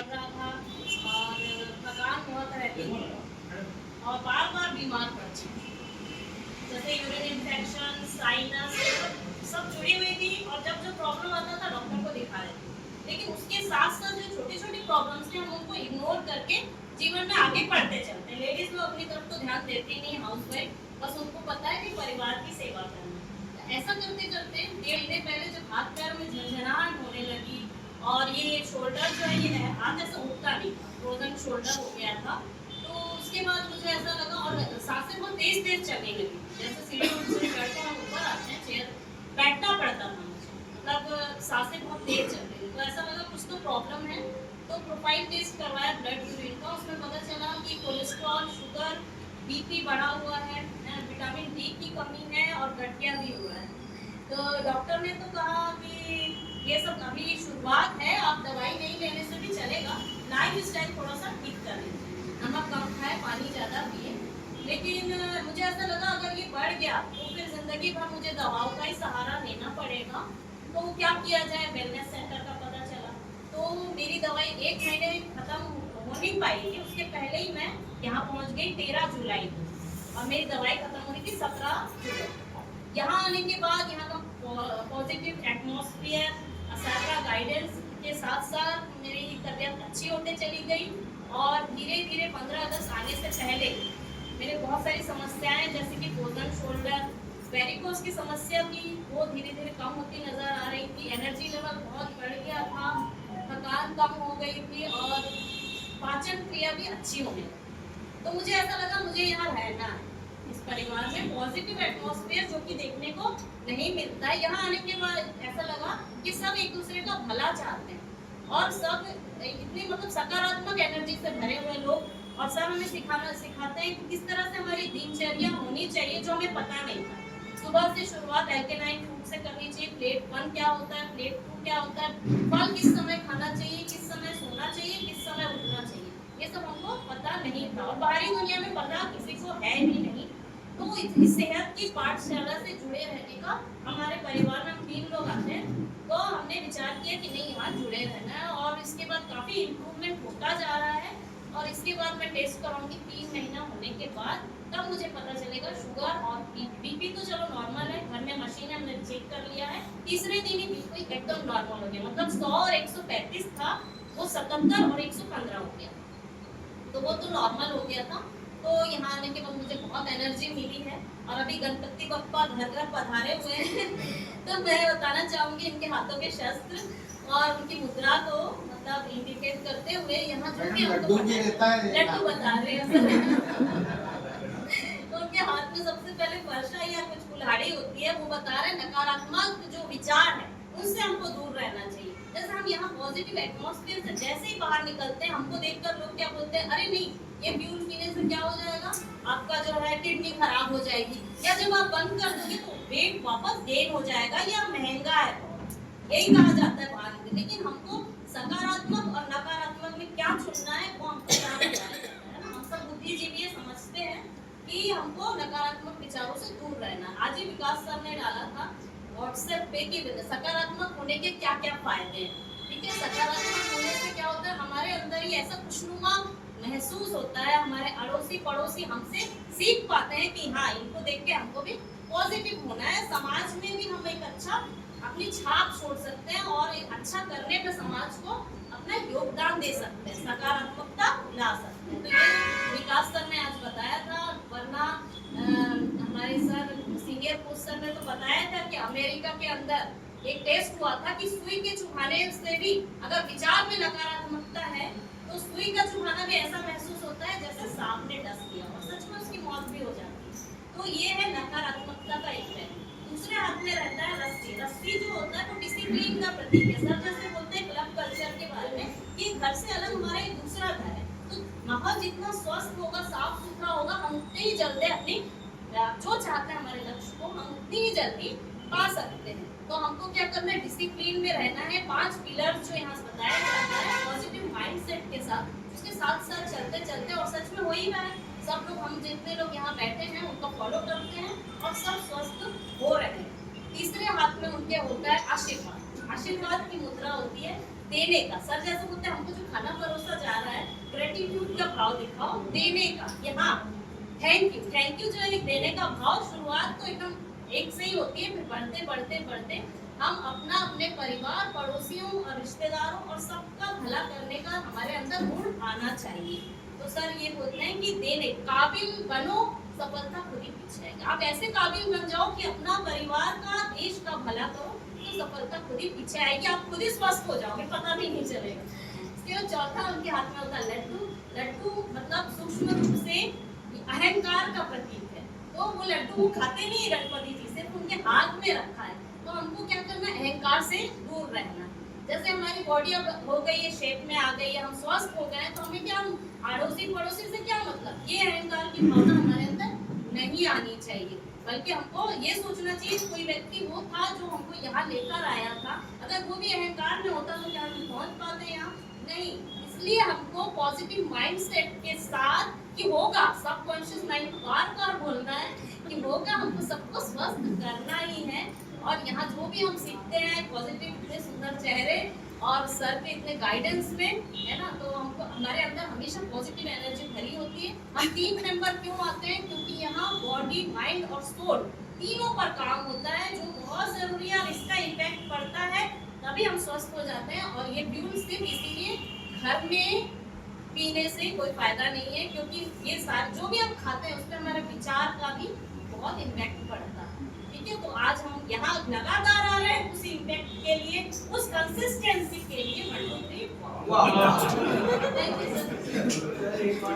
पड़ रहा था और थकान बहुत रहती थी और बार बार बीमार पड़ती थी, जैसे यूरिन इन्फेक्शन, साइनस सब जुड़ी हुई थी। और जब जो प्रॉब्लम आता था डॉक्टर को दिखा रहे थे, लेकिन उसके साथ साथ जो छोटी छोटी प्रॉब्लम्स थे हम उनको इग्नोर करके जीवन में आगे बढ़ते चलते। लेडीज लोग अपनी तरफ तो ध्यान देती नहीं, हाउस वाइफ, बस उनको पता है कि परिवार की सेवा करना। ऐसा करते करते 1.5 महीने पहले जब हाथ पैर में झंझनाहट होने लगी और ये शोल्डर जो है ये हाथ ऐसा उठता नहीं था, फ्रोजन शोल्डर हो गया था, तो उसके बाद मुझे ऐसा लगा और सांसें बहुत तेज तेज चलने लगी, जैसे सीढ़ी से चढ़ते हम ऊपर आते हैं, चेयर बैठना पड़ता था मुझे, मतलब सांसें बहुत तेज चल रही। तो ऐसा लगा कुछ तो प्रॉब्लम है, तो प्रोफाइल टेस्ट करवाया ब्लड यूरिन का, उसमें पता चला कि कोलेस्ट्रॉल, शुगर, बीपी बढ़ा हुआ है, विटामिन डी की कमी है और गठिया भी हुआ है। तो डॉक्टर ने तो कहा कि ये सब अभी शुरुआत है, आप दवाई नहीं लेने से भी चलेगा, लाइफ स्टाइल थोड़ा सा ठीक कर लीजिए, नमक कम खाए, पानी ज़्यादा पिए। लेकिन मुझे ऐसा लगा अगर ये बढ़ गया तो फिर ज़िंदगी भर मुझे दवाओं का ही सहारा लेना पड़ेगा। तो क्या किया जाए, वेलनेस सेंटर का पता चला। तो मेरी दवाई 1 महीने में ख़त्म हो नहीं पाई थी, उसके पहले ही मैं यहाँ पहुँच गई 13 जुलाई को, और मेरी दवाई खत्म होनी थी 17 जुलाई। यहाँ आने के बाद यहाँ का पॉजिटिव एटमॉस्फेयर, असारा गाइडेंस के साथ साथ मेरी तबीयत अच्छी होते चली गई। और धीरे धीरे 15 अगस्त आने से पहले मेरे बहुत सारी समस्याएं, जैसे कि फ्रोजन शोल्डर, वेरिकोस की समस्या थी, वो धीरे धीरे कम होती नजर आ रही थी। एनर्जी लेवल बहुत बढ़ गया था, थकान कम हो गई थी और पाचन क्रिया भी अच्छी होने लगी। तो मुझे ऐसा लगा मुझे यहाँ रहना है, इस परिवार में पॉजिटिव एटमॉस्फेयर जो कि देखने को नहीं मिलता है। यहाँ आने के बाद ऐसा लगा कि सब एक दूसरे का भला चाहते हैं और सब इतनी मतलब सकारात्मक एनर्जी से भरे हुए लोग, और सर हमें सिखाते हैं कि किस तरह से हमारी दिनचर्या होनी चाहिए, जो हमें पता नहीं था। सुबह से शुरुआत एल्केलाइन फूड से करनी चाहिए, प्लेट 1 क्या होता है, प्लेट 2 क्या होता है, फल किस समय खाना चाहिए, किस समय सोना चाहिए, किस समय उठना चाहिए, ये सब हमको पता नहीं था और बाहरी दुनिया में पता किसी को है भी नहीं। तो इस सेहत की पाठशाला से जुड़े रहने का, हमारे परिवार में हम 3 लोग आते हैं, तो हमने विचार किया कि नहीं यहाँ जुड़े रहना है। और इसके बाद काफ़ी इम्प्रूवमेंट होता जा रहा है और इसके बाद मैं टेस्ट कराऊंगी 3 महीना होने के बाद, तब मुझे पता चलेगा शुगर और बीपी तो चलो नॉर्मल है, घर में मशीन है, हमने चेक कर लिया है, तीसरे दिन ही बीपी एकदम नॉर्मल हो गया, मतलब 100 और 135 था, वो 77 और 115 हो गया, तो वो तो नॉर्मल हो गया था। तो यहाँ आने के बाद मुझे बहुत एनर्जी मिली है और अभी गणपति बप्पा घर घर पधारे हुए हैं तो मैं बताना चाहूँगी इनके हाथों के शस्त्र और उनकी मुद्रा को मतलब इंडिकेट करते हुए यहाँ जो भी हमको लड्डू बता रहे हैं तो उनके हाथ में सबसे पहले वर्षा या कुछ कुल्हाड़ी होती है, वो बता रहे हैं नकारात्मक जो विचार है उनसे हमको दूर रहना चाहिए। जैसे हम यहाँ पॉजिटिव एटमॉस्फेयर से जैसे ही बाहर निकलते हैं, हमको देखकर लोग क्या बोलते हैं, अरे नहीं ये फ्यूल पीने से क्या हो जाएगा, आपका जो है किडनी खराब हो जाएगी, या जब आप बंद कर दोगे तो वेट वापस गेन हो जाएगा या महंगा है, यही कहा जाता है बाहर में। लेकिन हमको सकारात्मक और नकारात्मक में क्या चुनना है वो हमको जाना है ना। हम सब बुद्धिजीवी समझते हैं कि हमको नकारात्मक विचारों से दूर रहना। आज ही विकास सर ने डाला था व्हाट्सएप पे कि सकारात्मक होने के क्या क्या फायदे हैं। ठीक है, सकारात्मक होने से क्या होता है, हमारे अंदर ही ऐसा खुशनुमा महसूस होता है, हमारे अड़ोसी पड़ोसी हमसे सीख पाते हैं कि हाँ इनको देख के हमको भी पॉजिटिव होना है, समाज में भी हम एक अच्छा अपनी छाप छोड़ सकते हैं और एक अच्छा करने में समाज को अपना योगदान दे सकते हैं, सकारात्मकता ला सकते हैं। तो ये विकास सर ने आज बताया था, वरना हमारे सर सीनियर पोस्ट सर ने तो बताया था कि अमेरिका के अंदर एक टेस्ट हुआ था कि सुई के चुभाने से भी अगर विचार में नकारात्मकता है तो सुई का चुभाना भी ऐसा महसूस होता है जैसे सांप ने डस दिया और सच में उसकी मौत भी हो जाती है। तो ये है नकारात्मकता का इफेक्ट। दूसरे हाथ में रहता है रस्सी। रस्सी जो होता है वो डिसिप्लिन का प्रतीक है। सर जैसे बोलते हैं क्लब कल्चर के बारे में कि घर से अलग हमारा एक दूसरा घर है, तो माहौल जितना स्वस्थ होगा, साफ सुथरा होगा, हम उतने ही जल्दी अपनी जो चाहते हैं हमारे लक्ष्य को हम उतनी ही जल्दी पा सकते हैं। तो हमको क्या करना है, डिसिप्लिन में रहना है। 5 पिलर जो यहाँ बताया जाता है पॉजिटिव माइंडसेट के साथ, उसके साथ साथ चलते चलते, और सच में हो ही रहा है, सब लोग हम जितने लोग यहाँ बैठे हैं उनको फॉलो करते हैं और सब स्वस्थ हो रहे हैं। तीसरे हाथ में उनके होता है आशीर्वाद। आशीर्वाद की मुद्रा होती है देने का। सर जैसे बोलते हैं हमको जो खाना परोसा भाव दिखाओ देने का। यहाँ थैंक यू जो है एक देने का भाव, शुरुआत तो एकदम एक से ही होती है, फिर बढ़ते बढ़ते बढ़ते हम अपना अपने परिवार, पड़ोसियों और रिश्तेदारों और सबका भला करने का हमारे अंदर गुण आना चाहिए। तो सर ये बोलते हैं कि देने काबिल बनो, सफलता खुद ही पीछे आएगी। आप ऐसे काबिल बन जाओ कि अपना परिवार का, देश का भला करो, तो सफलता खुद ही पीछे आएगी। आप खुद ही स्वस्थ हो जाओगे, पता भी नहीं चलेगा। इसके बाद चौथा उनके हाथ में होता है लड्डू। लड्डू मतलब सूक्ष्म रूप से अहंकार का प्रतीक है। तो वो लड्डू वो खाते नहीं गणपति जी, सिर्फ उनके हाथ में रखा है। तो हमको क्या करना है, अहंकार से दूर रहना। जैसे हमारी बॉडी अब हो गई है, शेप में आ गई है, हम स्वस्थ हो गए, तो हमें क्या, अड़ोसी पड़ोसी से क्या मतलब, ये अहंकार की भावना हमारे अंदर नहीं आनी चाहिए। बल्कि हमको ये सोचना चाहिए कोई व्यक्ति वो था जो हमको यहाँ लेकर आया था, अगर वो भी अहंकार में होता तो क्या हम पहुंच पाते यहाँ? नहीं। इसलिए हमको पॉजिटिव माइंड सेट के साथ कि होगा, सबकॉन्शियस माइंड को बार बार बोलना है कि होगा, हमको सबको स्वस्थ करना ही है। और यहाँ जो भी हम सीखते हैं, पॉजिटिव, इतने सुंदर चेहरे और सर पे इतने गाइडेंस में, है ना, तो हमको हमारे अंदर हमेशा पॉजिटिव एनर्जी भरी होती है। हम 3 मेंबर क्यों आते हैं? क्योंकि यहाँ बॉडी, माइंड और सोल तीनों पर काम होता है, जो बहुत जरूरी है और इसका इम्पैक्ट पड़ता है, तभी हम स्वस्थ हो जाते हैं। और ये फ्यूल सिर्फ इसीलिए घर में पीने से कोई फायदा नहीं है, क्योंकि ये सारे जो भी हम खाते हैं उस पर हमारे विचार का भी बहुत इम्पैक्ट पड़ता है। ठीक है, तो आज हम यहाँ लगातार आ रहे हैं उसी इम्पैक्ट के लिए, उस कंसिस्टेंसी के लिए। Thank you sir.